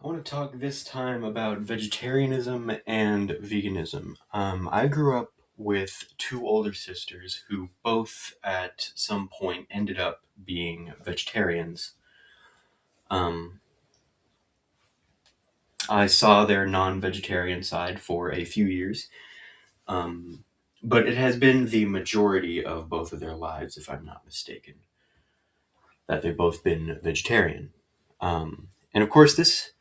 I want to talk this time about vegetarianism and veganism. I grew up with two older sisters who both at some point ended up being vegetarians. Um, I saw their non vegetarian side for a few years, um, but it has been the majority of both of their lives, if I'm not mistaken, that they've both been vegetarian. And of course, this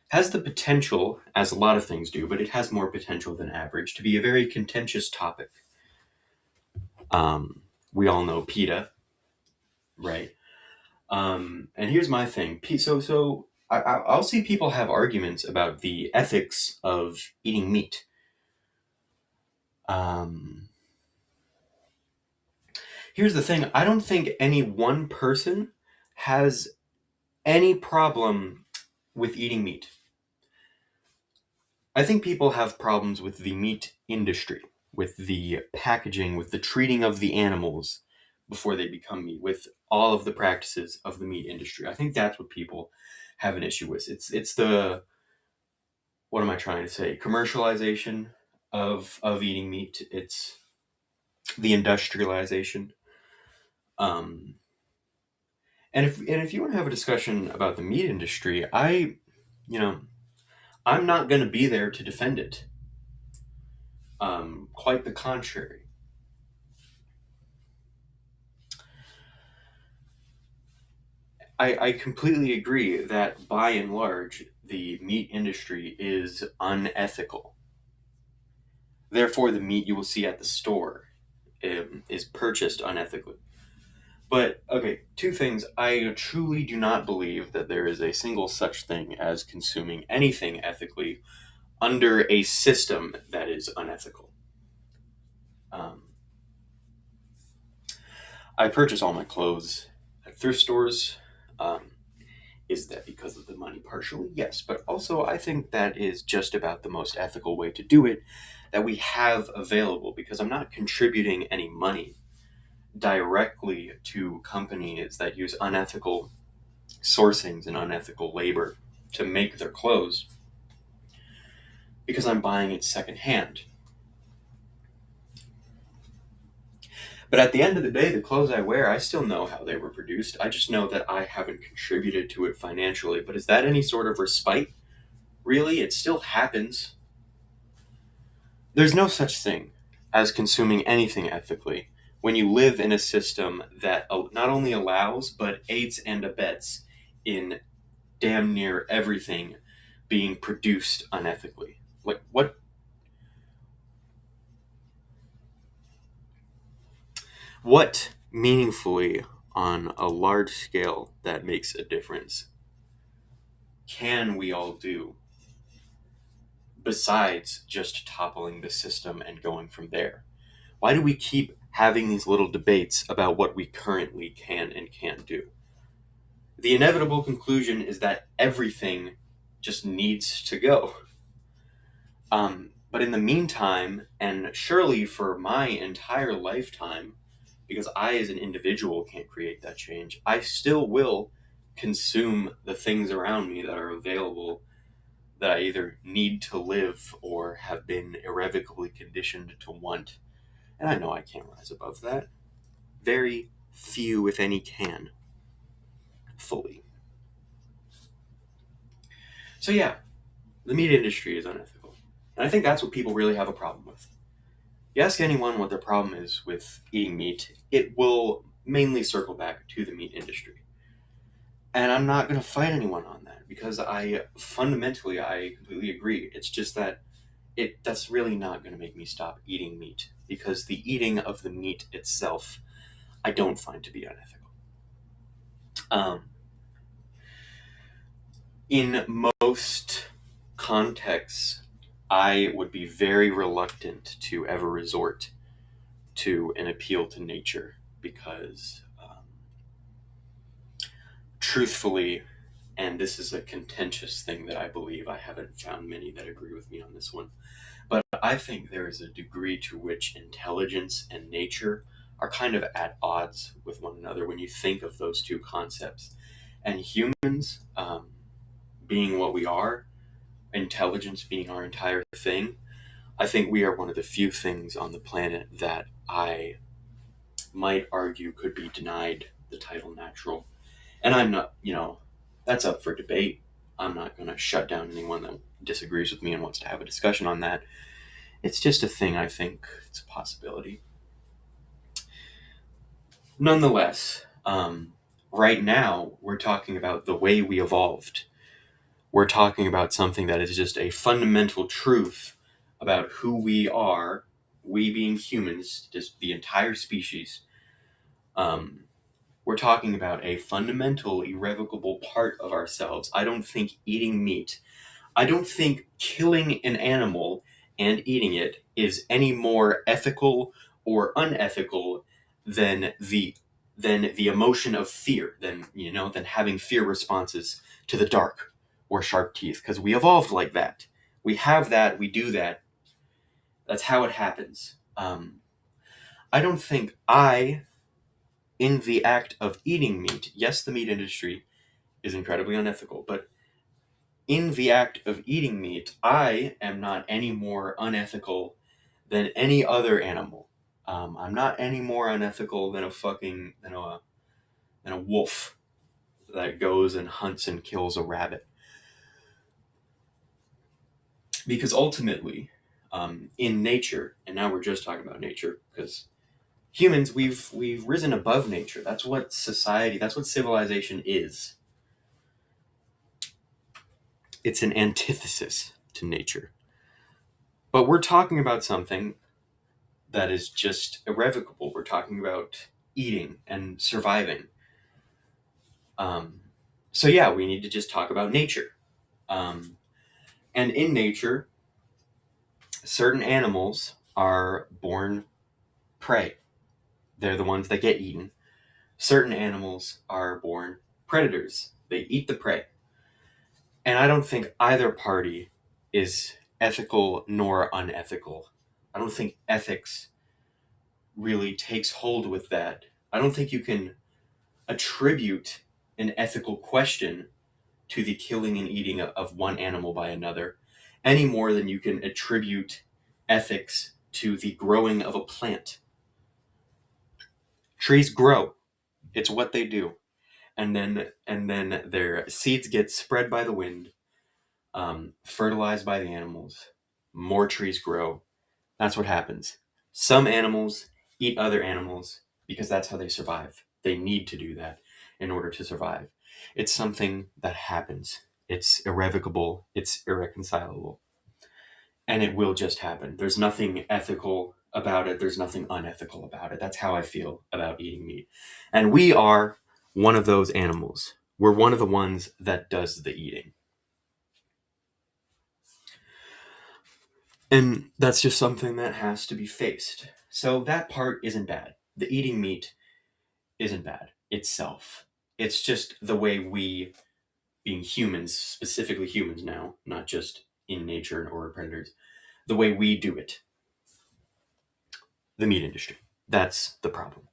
has the potential, as a lot of things do, but it has more potential than average, to be a very contentious topic. We all know PETA, right? And here's my thing. I'll see people have arguments about the ethics of eating meat. Um, Here's the thing. I don't think any one person has any problem with eating meat. I think people have problems with the meat industry, with the packaging, with the treating of the animals before they become meat, with all of the practices of the meat industry. I think that's what people have an issue with. It's the, what am I trying to say? Commercialization of eating meat. It's the industrialization. Um, and if you want to have a discussion about the meat industry, you know, I'm not going to be there to defend it. Quite the contrary. I completely agree that by and large, the meat industry is unethical. Therefore, the meat you will see at the store is purchased unethically. But, okay, two things. I truly do not believe that there is a single such thing as consuming anything ethically under a system that is unethical. Um, I purchase all my clothes at thrift stores. Um, Is that because of the money? Partially, yes. But also, I think that is just about the most ethical way to do it that we have available because I'm not contributing any money directly to companies that use unethical sourcings and unethical labor to make their clothes because I'm buying it secondhand. But at the end of the day, the clothes I wear, I still know how they were produced. I just know that I haven't contributed to it financially. But is that any sort of respite? Really? It still happens. There's no such thing as consuming anything ethically when you live in a system that not only allows but aids and abets in damn near everything being produced unethically. Like what meaningfully on a large scale that makes a difference can we all do besides just toppling the system and going from there? Why do we keep having these little debates about what we currently can and can't do? The inevitable conclusion is that everything just needs to go. But in the meantime, and surely for my entire lifetime, because I as an individual can't create that change, I still will consume the things around me that are available that I either need to live or have been irrevocably conditioned to want. And I know I can't rise above that. Very few, if any, can fully. So, yeah, the meat industry is unethical. And I think that's what people really have a problem with. You ask anyone what their problem is with eating meat, it will mainly circle back to the meat industry. And I'm not going to fight anyone on that because I completely agree. It's just that that's really not going to make me stop eating meat because the eating of the meat itself I don't find to be unethical. Um, in most contexts, I would be very reluctant to ever resort to an appeal to nature because, truthfully, and this is a contentious thing that I believe, I haven't found many that agree with me on this one, but I think there is a degree to which intelligence and nature are kind of at odds with one another when you think of those two concepts. And humans, being what we are, intelligence being our entire thing, I think we are one of the few things on the planet that I might argue could be denied the title natural. And I'm not, that's up for debate. I'm not going to shut down anyone that disagrees with me and wants to have a discussion on that. It's just a thing, I think. It's a possibility. Nonetheless, right now, we're talking about the way we evolved. We're talking about something that is just a fundamental truth about who we are, we being humans, just the entire species. We're talking about a fundamental, irrevocable part of ourselves. I don't think killing an animal and eating it is any more ethical or unethical than the emotion of fear, than having fear responses to the dark or sharp teeth, because we evolved like that. We have that, we do that. That's how it happens. I don't think in the act of eating meat, yes, the meat industry is incredibly unethical, but in the act of eating meat, I am not any more unethical than any other animal. I'm not any more unethical than a wolf that goes and hunts and kills a rabbit. Because ultimately, in nature, and now we're just talking about nature, because humans, we've risen above nature. That's what society, that's what civilization is. It's an antithesis to nature. But we're talking about something that is just irrevocable. We're talking about eating and surviving. So yeah, we need to just talk about nature. And in nature, certain animals are born prey. They're the ones that get eaten. Certain animals are born predators. They eat the prey. And I don't think either party is ethical nor unethical. I don't think ethics really takes hold with that. I don't think you can attribute an ethical question to the killing and eating of one animal by another any more than you can attribute ethics to the growing of a plant. Trees grow. It's what they do. And then their seeds get spread by the wind, fertilized by the animals. More trees grow. That's what happens. Some animals eat other animals because that's how they survive. They need to do that in order to survive. It's something that happens. It's irrevocable. It's irreconcilable. And it will just happen. There's nothing ethical about it. There's nothing unethical about it. That's how I feel about eating meat. And we are one of those animals. We're one of the ones that does the eating. And that's just something that has to be faced. So that part isn't bad. The eating meat isn't bad itself. It's just the way we, being humans, specifically humans now, not just in nature or predators, the way we do it. The meat industry. That's the problem.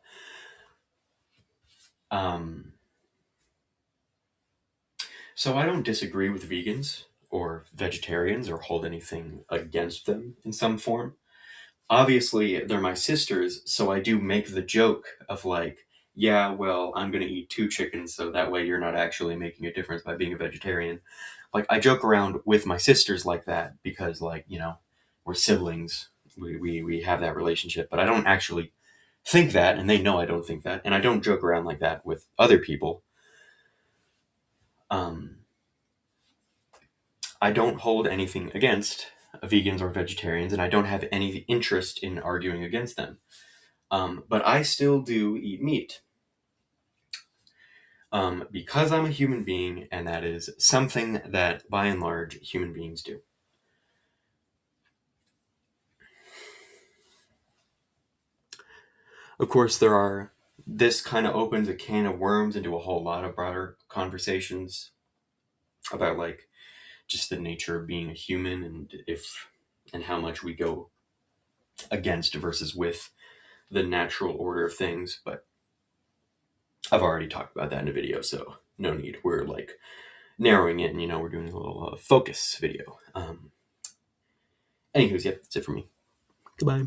So I don't disagree with vegans or vegetarians or hold anything against them in some form. Obviously, they're my sisters, so I do make the joke of like, yeah, well, I'm going to eat 2 chickens, so that way you're not actually making a difference by being a vegetarian. Like, I joke around with my sisters like that because, like, we're siblings. We have that relationship, but I don't actually think that, and they know I don't think that, and I don't joke around like that with other people. I don't hold anything against vegans or vegetarians, and I don't have any interest in arguing against them. But I still do eat meat. Because I'm a human being, and that is something that, by and large, human beings do. Of course, this kind of opens a can of worms into a whole lot of broader conversations about, like, just the nature of being a human and how much we go against versus with the natural order of things, but I've already talked about that in a video, so no need. We're like narrowing it, and we're doing a little focus video. Anywho's, yep, that's it for me. Goodbye.